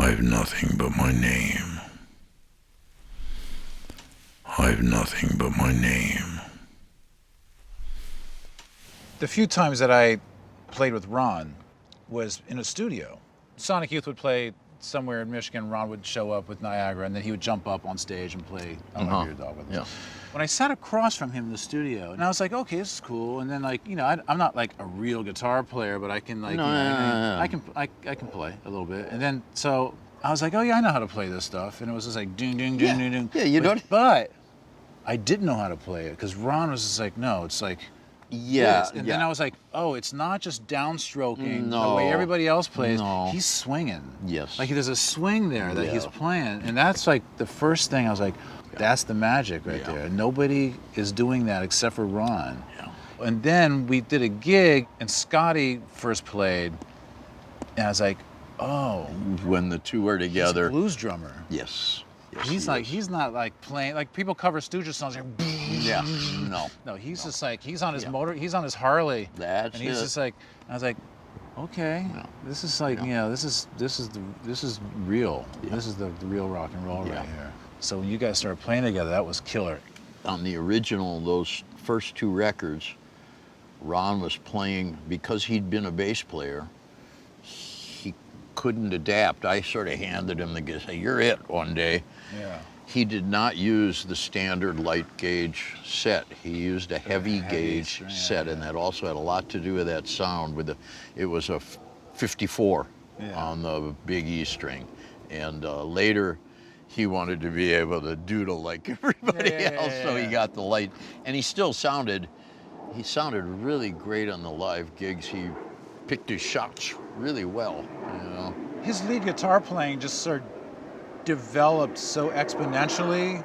I've nothing but my name. I've nothing but my name. The few times that I played with Ron was in a studio. Sonic Youth would play somewhere in Michigan, Ron would show up with Niagara, and then he would jump up on stage and play I Love Your Dog with him. Yeah. When I sat across from him in the studio, and I was like, okay, this is cool. And then, like, you know, I'm not like a real guitar player, but I can like, I can play a little bit. And then so I was like, oh yeah, I know how to play this stuff. And it was just like ding ding ding ding ding. Yeah, you don't. But I didn't know how to play it because Ron was just like, no, it's like. Yeah. And then I was like, oh, it's not just downstroking No. the way everybody else plays. No. He's swinging. Yes. Like there's a swing there that he's Yeah. playing. And that's like the first thing I was like, that's the magic right there. Nobody is doing that except for Ron. Yeah. And then we did a gig and Scotty first played. And I was like, oh. When the two are together. He's a blues drummer. Yes. He's not like playing, like people cover Stooges songs. Like, Yeah. No, he's just like, he's on his motor, he's on his Harley. That's and he's it. just like, I was like, okay, this is like, you know, this is real. Yeah. This is the real rock and roll Yeah. right here. So when you guys started playing together, that was killer. On the original, those first two records, Ron was playing, because he'd been a bass player, he couldn't adapt. I sort of handed him the guitar, you're it one day. Yeah. He did not use the standard light gauge set. He used a heavy gauge set, and that also had a lot to do with that sound. It was a 54 on the big E string, and later he wanted to be able to doodle like everybody else, so he got the light, and he still sounded. He sounded really great on the live gigs. He picked his shots really well, you know. His lead guitar playing just sort of developed so exponentially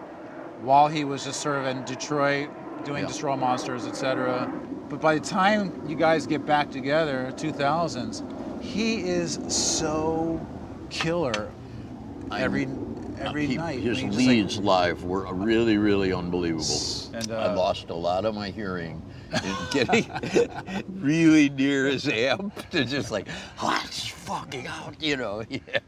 while he was just sort of in Detroit doing Destroy Monsters, etc. But by the time you guys get back together, 2000s, he is so killer every night. His I mean, leads live were really, really unbelievable. And, I lost a lot of my hearing in getting really near his amp to just like, it's fucking out, you know. Yeah.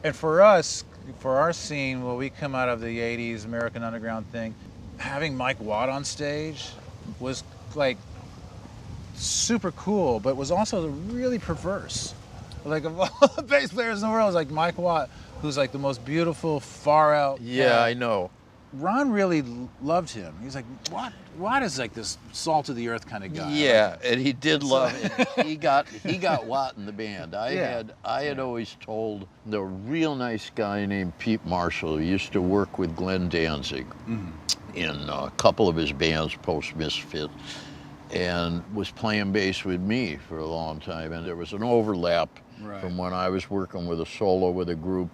And for us, for our scene, when we come out of the 80s American Underground thing, having Mike Watt on stage was like super cool, but was also really perverse. Like of all the bass players in the world, it was like Mike Watt, who's like the most beautiful, far out. Yeah, I know. Ron really loved him. He's like, Watt is like this salt of the earth kind of guy. Yeah, and he did love it. He got Watt in the band. I had always told the real nice guy named Pete Marshall, who used to work with Glenn Danzig in a couple of his bands post Misfit, and was playing bass with me for a long time. And there was an overlap from when I was working with a solo with a group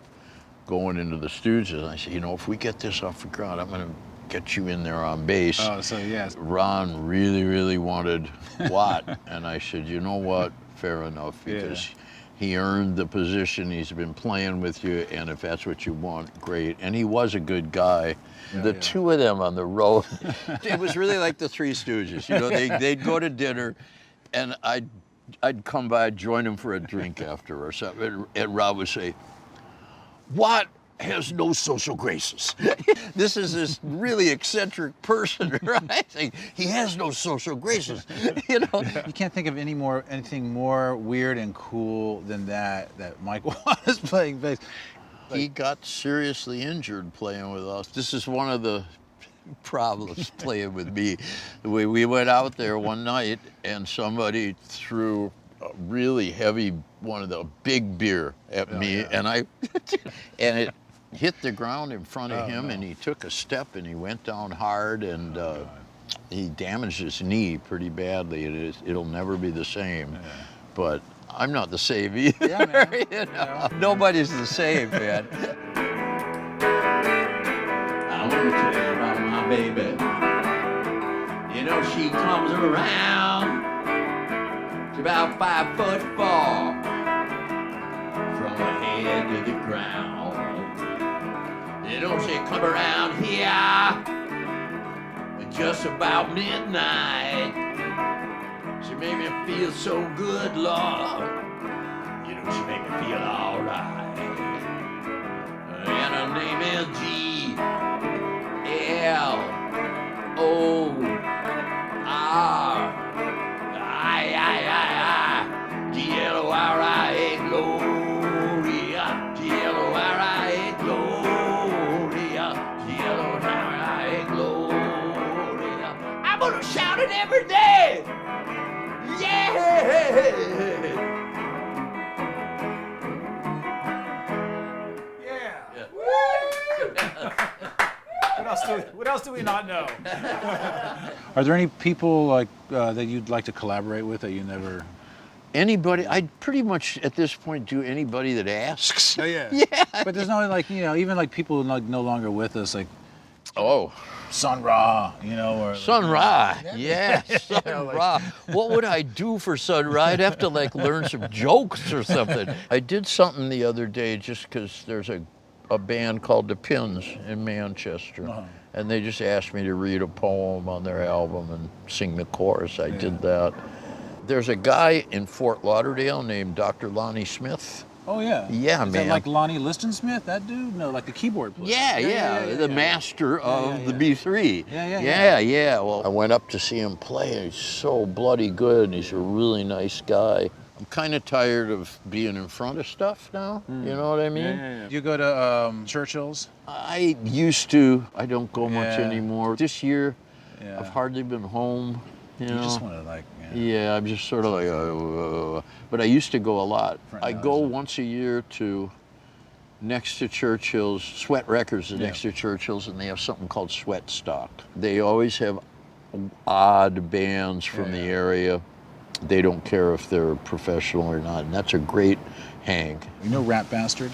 going into the Stooges. And I said, you know, if we get this off the ground, I'm going to get you in there on bass. Oh, so yes. Ron really, really wanted Watt. And I said, you know what, fair enough, because he earned the position. He's been playing with you, and if that's what you want, great. And he was a good guy. The two of them on the road, it was really like the Three Stooges. You know, they'd go to dinner, and I'd come by, join them for a drink after or something, and Rob would say, Watt has no social graces. This is this really eccentric person, right? He has no social graces, you know. You can't think of anything more weird and cool than that Mike Watt is playing bass. He got seriously injured playing with us. This is one of the problems playing with me. We went out there one night and somebody threw a really heavy, one of the big beer at me, and it hit the ground in front of him, and he took a step and he went down hard, and he damaged his knee pretty badly. It'll never be the same. But I'm not the same either. Yeah, man. You know? Nobody's the same, man. I want to tell you about my baby. You know, she comes around. She's about 5'4" from her head to the ground. You know, she come around here at just about midnight. She made me feel so good, Lord. You know, she made me feel all right. and every day. Yeah. What else do we not know? Are there any people like that you'd like to collaborate with that you never? Anybody, I'd pretty much at this point do anybody that asks. Oh yeah. Yeah. But there's no like even like people like no longer with us like Oh, Sun Ra, or Sun Ra. Yeah, Sun Ra. What would I do for Sun Ra? I'd have to like learn some jokes or something. I did something the other day just because there's a band called The Pins in Manchester. Uh-huh. And they just asked me to read a poem on their album and sing the chorus. I did that. There's a guy in Fort Lauderdale named Dr. Lonnie Smith. Oh yeah. Yeah, Is man. that like Lonnie Liston Smith? That dude? No, like the keyboard player. Yeah, the master of the B3. Yeah. Well, I went up to see him play, and he's so bloody good, and he's a really nice guy. I'm kind of tired of being in front of stuff now. You know what I mean? Yeah. You go to Churchill's? I used to. I don't go much Yeah. anymore. This year, Yeah. I've hardly been home. You know? just want to like. Yeah, I'm just sort of like, but I used to go a lot. Front I nose, go yeah. once a year to next to Churchill's, Sweat Records is next to Churchill's, and they have something called Sweat Stock. They always have odd bands from the area. They don't care if they're professional or not, and that's a great hang. You know Rat Bastard?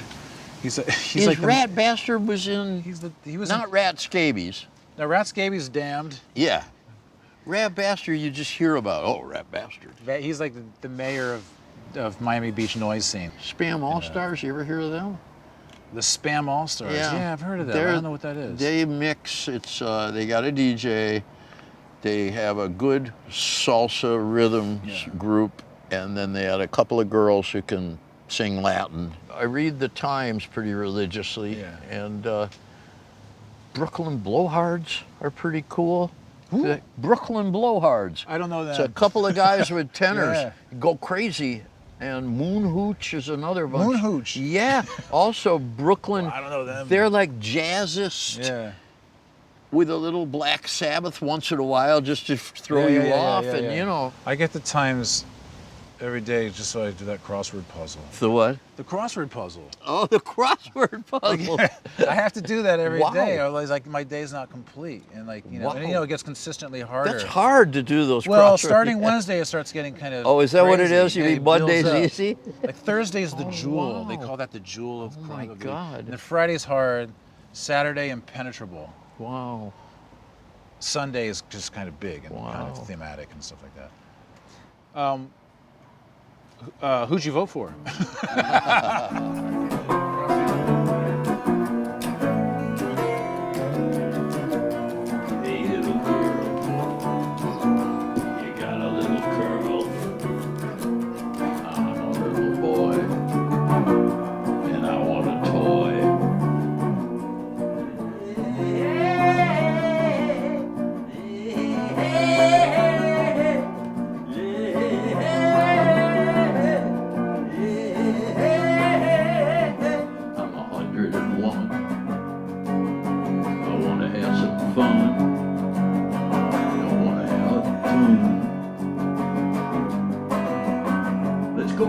He's His like Rat Bastard was in, he was not Rat Scabies. Now Rat Scabies damned. Yeah. Rat Bastard you just hear about. Oh, Rat Bastard. He's like the mayor of Miami Beach noise scene. Spam All-Stars, you ever hear of them? The Spam All Stars. Yeah, I've heard of that. I don't know what that is. They mix. It's they got a DJ. They have a good salsa rhythm group, and then they had a couple of girls who can sing Latin. I read the Times pretty religiously, and Brooklyn Blowhards are pretty cool. Who? Brooklyn Blowhards. I don't know that. It's a couple of guys with tenors go crazy. And Moon Hooch is another bunch. Moon Hooch? Yeah. Also Brooklyn. Well, I don't know them. They're like jazzist with a little Black Sabbath once in a while just to throw you off. And you know. I get the Times every day just so I do that crossword puzzle. The what? The crossword puzzle. Oh, the crossword puzzle. I have to do that every Wow. day, otherwise like my day's not complete. And like Wow. it gets consistently harder. That's hard to do those Well, crossword. starting Wednesday, it starts getting kind of. Oh, is that what it crazy. is? You Yeah, mean it builds Monday's up. easy? Like Thursday's the Oh, jewel. They wow. call that the jewel of Oh my probability. God. And then Friday's hard. Saturday impenetrable. Wow. Sunday is just kind of big and kind Wow. of thematic and stuff like that. Who'd you vote for? Hey, little girl, you got a little curl. I'm a little boy, and I want a toy. I'm 101. I want to have some fun. I want to have a tune. Let's go.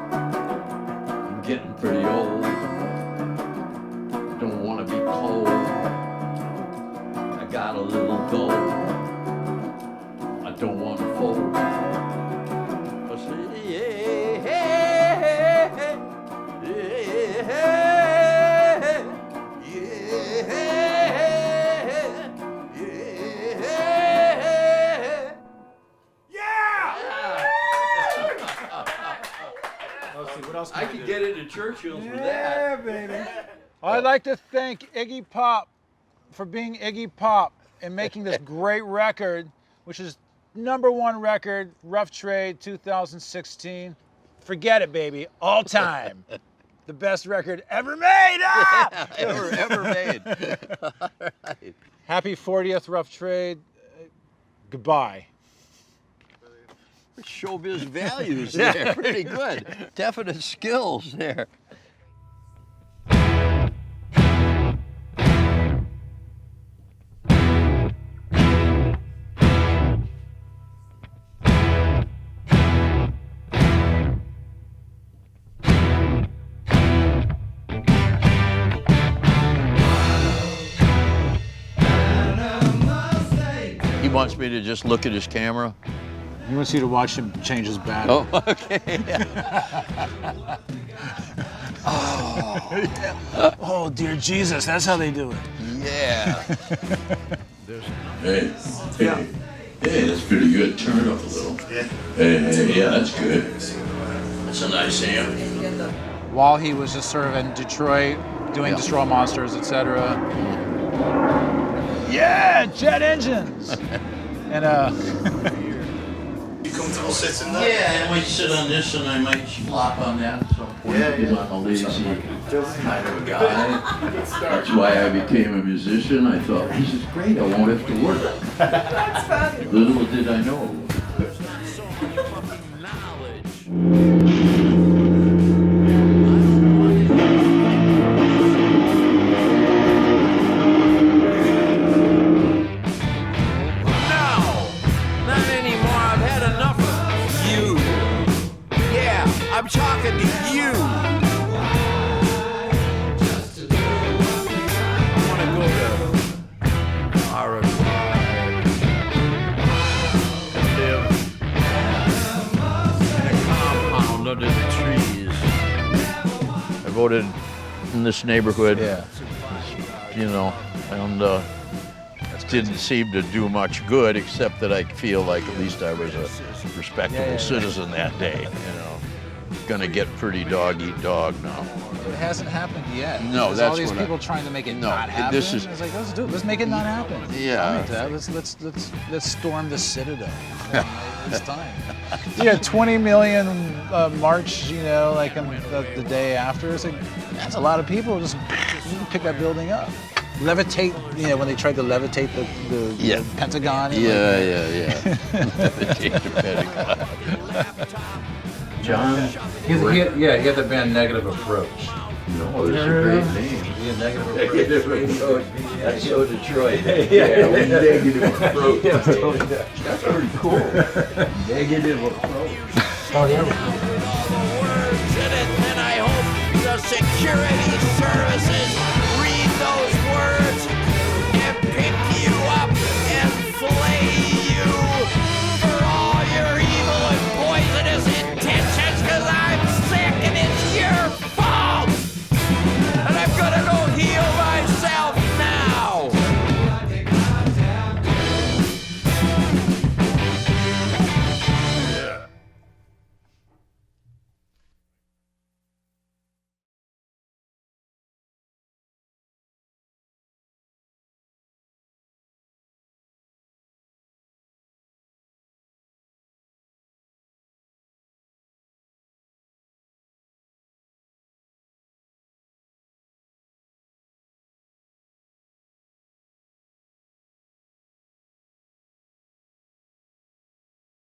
I'm getting pretty old. Don't want to be cold. Let's see, what else I can could we do? get into Churchill's with Yeah, that. baby. I'd like to thank Iggy Pop for being Iggy Pop and making this great record, which is #1 record, Rough Trade 2016. Forget it, baby. All time. The best record ever made. Ah! ever made. All right. Happy 40th Rough Trade. Goodbye. Showbiz values there. Pretty good. Definite skills there. He wants me to just look at his camera. He wants you to watch him change his battery. Oh, okay. Oh, dear Jesus, that's how they do it. Yeah. Hey, hey, that's pretty good. Turn it up a little. Hey, yeah, that's good. That's a nice amp. While he was just sort of in Detroit doing Yeah. Destroy Monsters, etc. Yeah, jet engines. And You comfortable sitting there? Yeah, I might sit on this and I might flop on that at some point. Because I'm a lazy kind of a guy. That's why I became a musician. I thought, this is great. I won't have to work. That's funny. Little did I know. Not anymore. I've had enough of you. Yeah, I'm talking to you. I want to go to Paraguay and live in a compound under the trees. I voted in this neighborhood, yeah. you know, and didn't seem to do much good, except that I feel like at least I was a respectable citizen that day, you know. Gonna get pretty dog eat dog now. It hasn't happened yet. No, There's that's all these what people trying to make it No, not happen. this is- It's like, let's do it. Let's make it not happen. Yeah. I'm into that. Let's storm the Citadel. It's time. Yeah, 20 million march. You know, like on the day after. It's like that's a lot of people. Just pick that building up. Levitate. You know, when they tried to levitate the Pentagon. and Yeah. Levitate the Pentagon. John? He had the band Negative Approach. No, that's a great name. Yeah, Negative Approach. That's so Detroit. Negative approach. That's pretty cool. Negative approach. Oh, yeah.